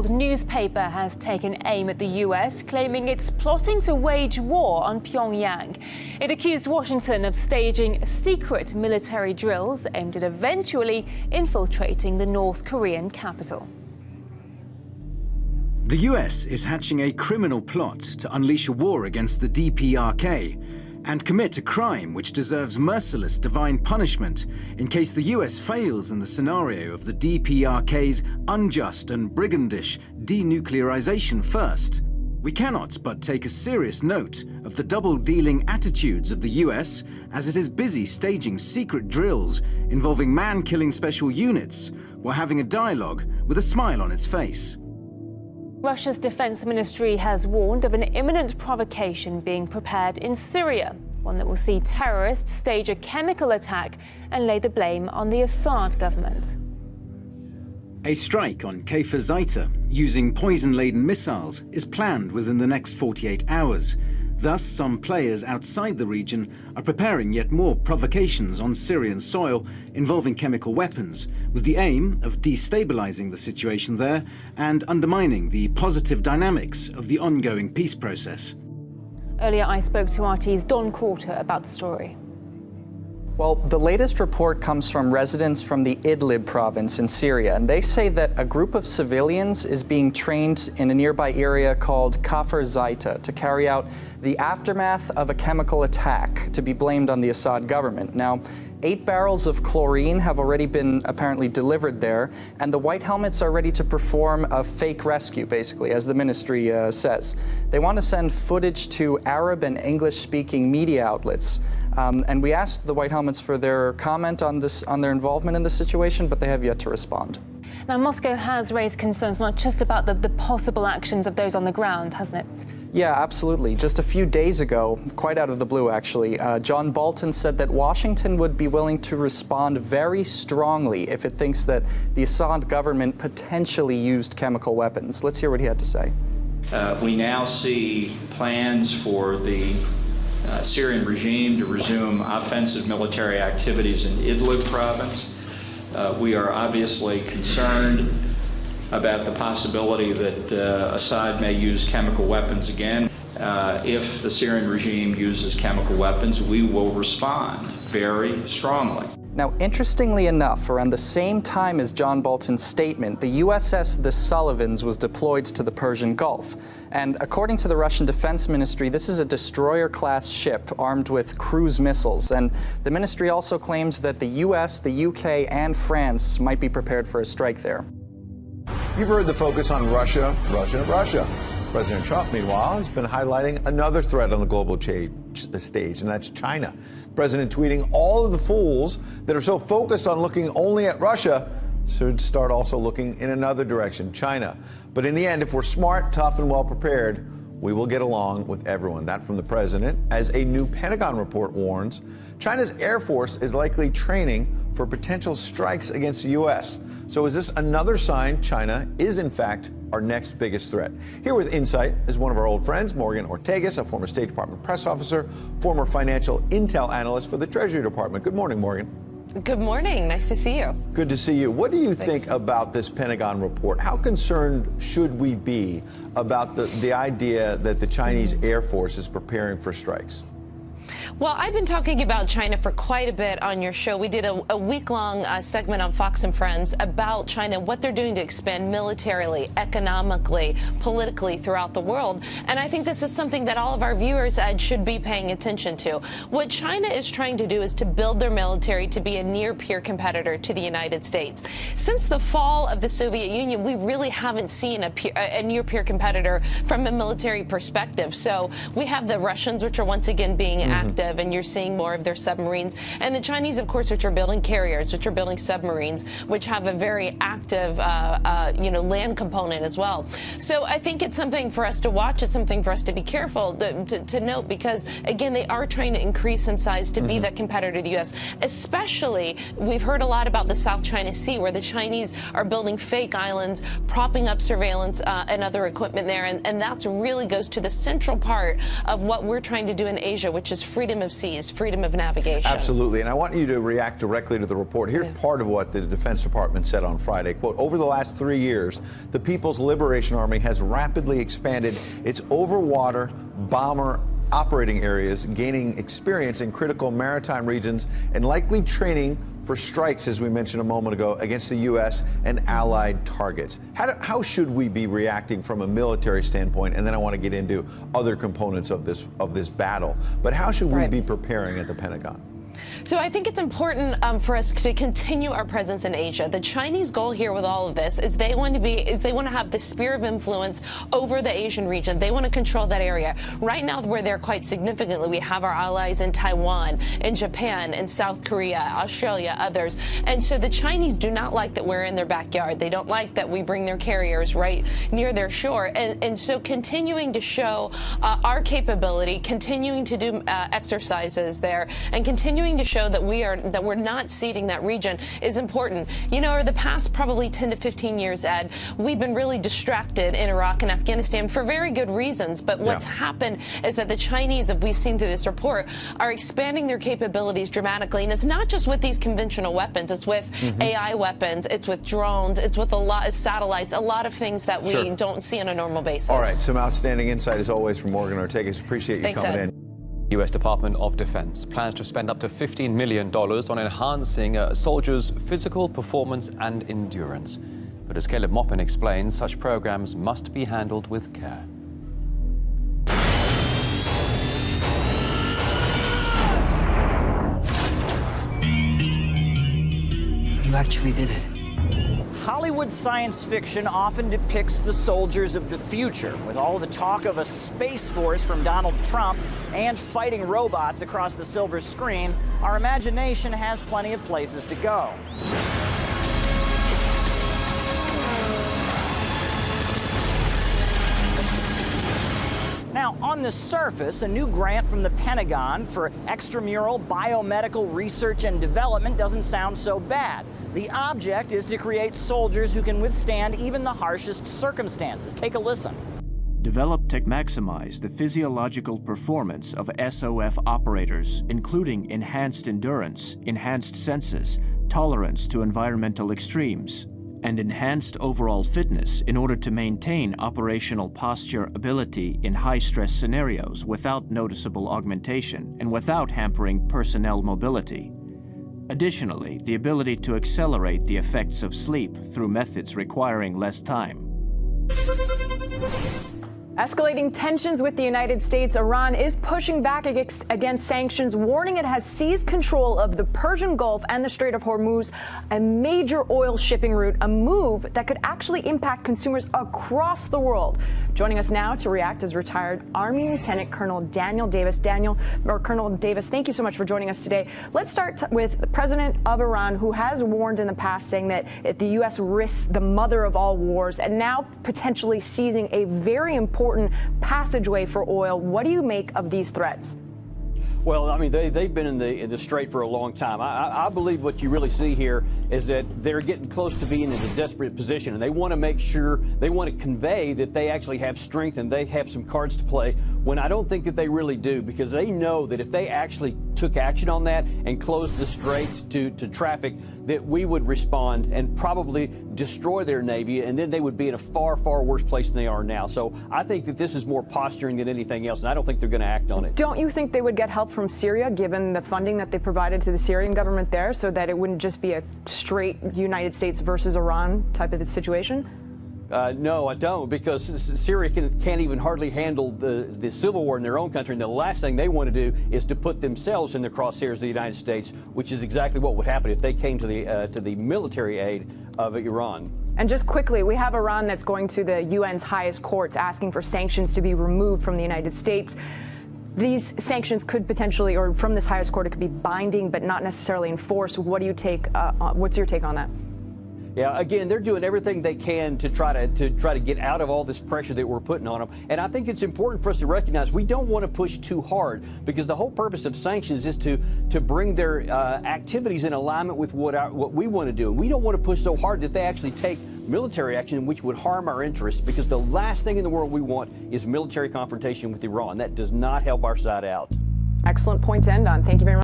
WWlll newspaper has taken aim at the US, claiming it's plotting to wage war on Pyongyang. It accused Washington of staging secret military drills aimed at eventually infiltrating the North Korean capital. The US is hatching a criminal plot to unleash a war against the DPRK and commit a crime which deserves merciless divine punishment in case the US fails in the scenario of the DPRK's unjust and brigandish denuclearization first. We cannot but take a serious note of the double-dealing attitudes of the US as it is busy staging secret drills involving man-killing special units while having a dialogue with a smile on its face. Russia's defense ministry has warned of an imminent provocation being prepared in Syria, one that will see terrorists stage a chemical attack and lay the blame on the Assad government. A strike on Kfar Zaita using poison-laden missiles is planned within the next 48 hours. Thus, some players outside the region are preparing yet more provocations on Syrian soil involving chemical weapons, with the aim of destabilizing the situation there and undermining the positive dynamics of the ongoing peace process. Earlier, I spoke to RT's Don Quarter about the story. Well, the latest report comes from residents from the Idlib province in Syria, and they say that a group of civilians is being trained in a nearby area called Kfar Zaita to carry out the aftermath of a chemical attack to be blamed on the Assad government. Now, 8 barrels of chlorine have already been apparently delivered there, and the white helmets are ready to perform a fake rescue, basically, as the ministry says. They want to send footage to Arab and English-speaking media outlets. And we asked the White Helmets for their comment on their involvement in the situation, but they have yet to respond. Now, Moscow has raised concerns not just about the possible actions of those on the ground, hasn't it? Yeah, absolutely. Just a few days ago, quite out of the blue actually, John Bolton said that Washington would be willing to respond very strongly if it thinks that the Assad government potentially used chemical weapons. Let's hear what he had to say. We now see plans for the Syrian regime to resume offensive military activities in Idlib province. We are obviously concerned about the possibility that Assad may use chemical weapons again. If the Syrian regime uses chemical weapons, we will respond very strongly. Now, interestingly enough, around the same time as John Bolton's statement, the USS The Sullivans was deployed to the Persian Gulf. And according to the Russian Defense Ministry, this is a destroyer-class ship armed with cruise missiles. And the ministry also claims that the US, the UK, and France might be prepared for a strike there. You've heard the focus on Russia, Russia, Russia. President Trump, meanwhile, has been highlighting another threat on the global stage, and that's China. The president tweeting all of the fools that are so focused on looking only at Russia should start also looking in another direction, China. But in the end, if we're smart, tough, and well prepared, we will get along with everyone. That from the president. As a new Pentagon report warns, China's Air Force is likely training for potential strikes against the U.S. So is this another sign China is, in fact, our next biggest threat? Here with insight is one of our old friends, Morgan Ortegas, a former State Department press officer, former financial intel analyst for the Treasury Department. Good morning, Morgan. Good morning. Nice to see you. Good to see you. What do you think about this Pentagon report? How concerned should we be about the idea that the Chinese Air Force is preparing for strikes? Well, I've been talking about China for quite a bit on your show. We did a week-long segment on Fox and Friends about China, what they're doing to expand militarily, economically, politically throughout the world. And I think this is something that all of our viewers should be paying attention to. What China is trying to do is to build their military to be a near-peer competitor to the United States. Since the fall of the Soviet Union, we really haven't seen a near-peer competitor from a military perspective. So we have the Russians, which are once again being active, and you're seeing more of their submarines. And the Chinese, of course, which are building carriers, which are building submarines, which have a very active, land component as well. So I think it's something for us to watch. It's something for us to be careful to note, because, again, they are trying to increase in size to be that competitor to the U.S. Especially, we've heard a lot about the South China Sea, where the Chinese are building fake islands, propping up surveillance and other equipment there. And that really goes to the central part of what we're trying to do in Asia, which is freedom freedom of seas, freedom of navigation. Absolutely, and I want you to react directly to the report. Here's part of what the Defense Department said on Friday. Quote, over the last 3 years, the People's Liberation Army has rapidly expanded its overwater bomber operating areas, gaining experience in critical maritime regions and likely training for strikes, as we mentioned a moment ago, against the U.S. and allied targets. How should we be reacting from a military standpoint? And then I want to get into other components of this battle. But how should we be preparing at the Pentagon? So I think it's important for us to continue our presence in Asia. The Chinese goal here with all of this is they want to have the sphere of influence over the Asian region. They want to control that area. Right now, we're there quite significantly. We have our allies in Taiwan, in Japan, in South Korea, Australia, others. And so the Chinese do not like that we're in their backyard. They don't like that we bring their carriers right near their shore. And so continuing to show our capability, continuing to do exercises there, and continuing to show that we're not ceding that region is important. You know, over the past probably 10 to 15 years, Ed, we've been really distracted in Iraq and Afghanistan for very good reasons. But what's happened is that the Chinese, as we've seen through this report, are expanding their capabilities dramatically. And it's not just with these conventional weapons. It's with AI weapons. It's with drones. It's with a lot of satellites, a lot of things that we don't see on a normal basis. All right. Some outstanding insight, as always, from Morgan Ortega. Appreciate you coming in. U.S. Department of Defense plans to spend up to $15 million on enhancing soldiers' physical performance and endurance. But as Caleb Moppin explains, such programs must be handled with care. You actually did it. Hollywood science fiction often depicts the soldiers of the future, with all the talk of a space force from Donald Trump and fighting robots across the silver screen. Our imagination has plenty of places to go. Now, on the surface, a new grant from the Pentagon for extramural biomedical research and development doesn't sound so bad. The object is to create soldiers who can withstand even the harshest circumstances. Take a listen. Developed to maximize the physiological performance of SOF operators, including enhanced endurance, enhanced senses, tolerance to environmental extremes, and enhanced overall fitness in order to maintain operational posture ability in high-stress scenarios without noticeable augmentation and without hampering personnel mobility. Additionally, the ability to accelerate the effects of sleep through methods requiring less time. Escalating tensions with the United States, Iran is pushing back against sanctions, warning it has seized control of the Persian Gulf and the Strait of Hormuz, a major oil shipping route, a move that could actually impact consumers across the world. Joining us now to react is retired Army Lieutenant Colonel Daniel Davis. Colonel Davis, thank you so much for joining us today. Let's start with the president of Iran, who has warned in the past, saying that the U.S. risks the mother of all wars, and now potentially seizing a very important passageway for oil. What do you make of these threats? Well, I mean, they've been in the Strait for a long time. I believe what you really see here is that they're getting close to being in a desperate position, and they want to make sure, they want to convey that they actually have strength and they have some cards to play, when I don't think that they really do, because they know that if they actually took action on that and closed the Strait to traffic, that we would respond and probably destroy their Navy, and then they would be in a far, far worse place than they are now. So I think that this is more posturing than anything else, and I don't think they're going to act on it. Don't you think they would get help from Syria, given the funding that they provided to the Syrian government there, so that it wouldn't just be a straight United States versus Iran type of situation? No, I don't, because Syria can't even hardly handle the civil war in their own country, and the last thing they want to do is to put themselves in the crosshairs of the United States, which is exactly what would happen if they came to the military aid of Iran. And just quickly, we have Iran that's going to the UN's highest courts asking for sanctions to be removed from the United States. These sanctions could potentially, or from this highest court, it could be binding but not necessarily enforced. What do you take? What's your take on that? Yeah, again, they're doing everything they can to try to get out of all this pressure that we're putting on them. And I think it's important for us to recognize we don't want to push too hard, because the whole purpose of sanctions is to bring their activities in alignment with what we want to do. And we don't want to push so hard that they actually take military action which would harm our interests, because the last thing in the world we want is military confrontation with Iran. That does not help our side out. Excellent point to end on. Thank you very much.